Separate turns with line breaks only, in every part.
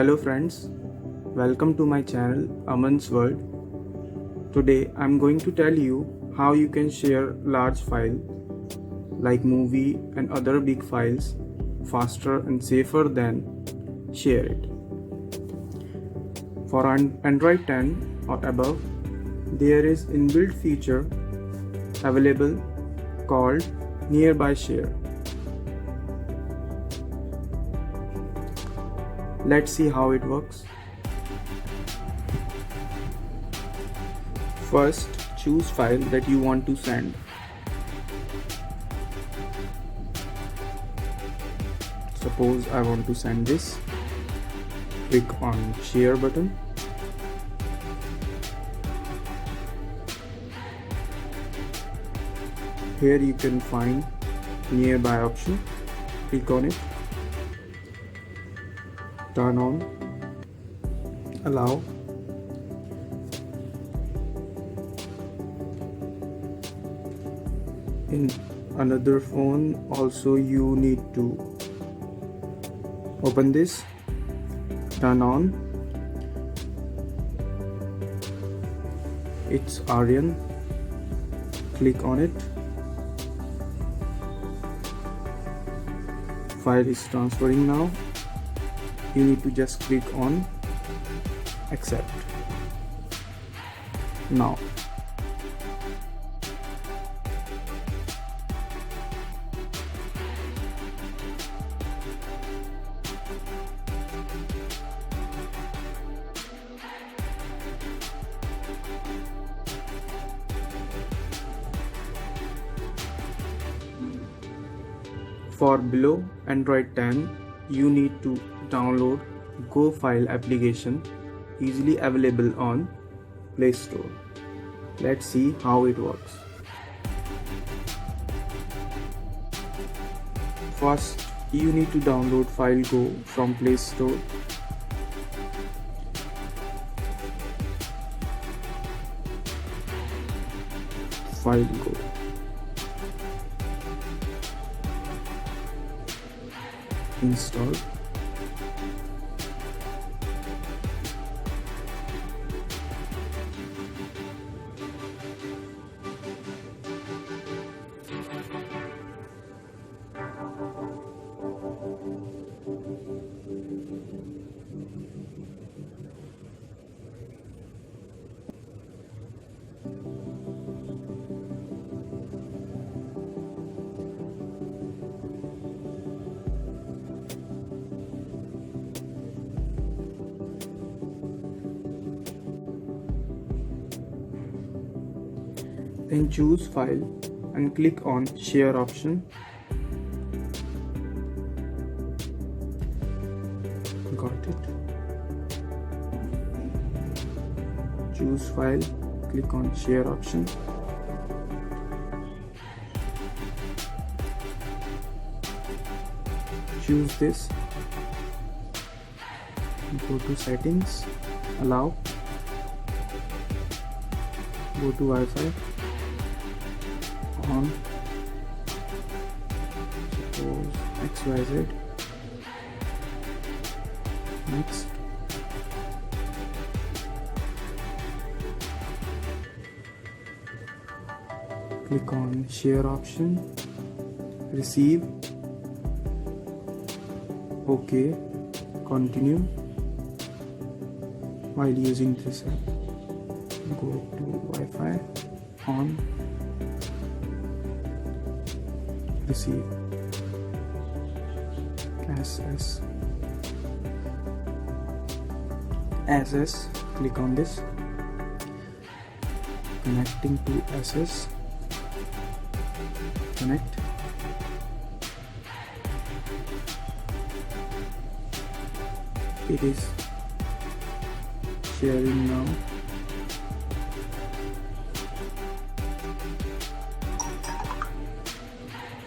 Hello friends, welcome to my channel Aman's World. Today I'm going to tell you how you can share large files like movie and other big files faster and safer than share it. For Android 10 or above, there is inbuilt feature available called Nearby Share. Let's see how it works. First, choose file that you want to send. Suppose I want to send this. Click on share button. Here you can find nearby option. Click on it. Turn on, allow, in another phone also you need to open this, turn on, it's Aryan, click on it, file is transferring now. You need to just click on accept. Now for below Android 10, you need to download GoFile application, easily available on Play Store. Let's see how it works. First, you need to download FileGo from Play Store. FileGo. Install. Then choose file and click on share option. Got it. Choose file, click on share option. Choose this. Go to settings, allow. Go to Wi-Fi. On, suppose XYZ, next, click on share option, receive, OK, continue. While using this app, go to Wi-Fi, on, receive, SS, click on this, connecting to SS, connect, it is sharing now.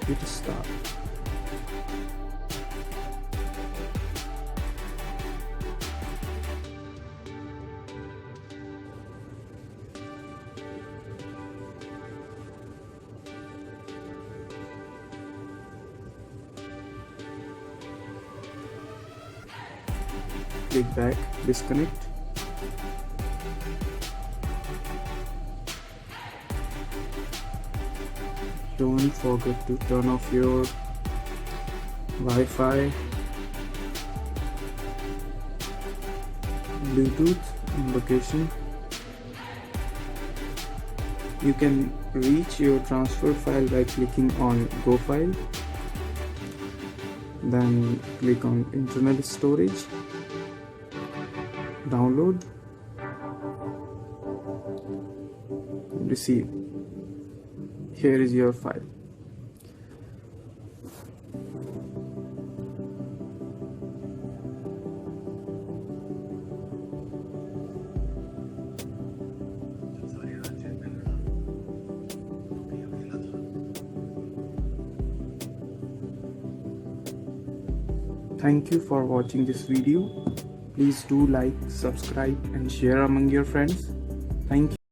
Hit start. click back, disconnect. Don't forget to turn off your Wi-Fi, Bluetooth and location. You can reach your transfer file by clicking on Go File, then click on Internal Storage, Download, Receive. Here is your file. Thank you for watching this video. Please do like, subscribe and share among your friends. Thank you.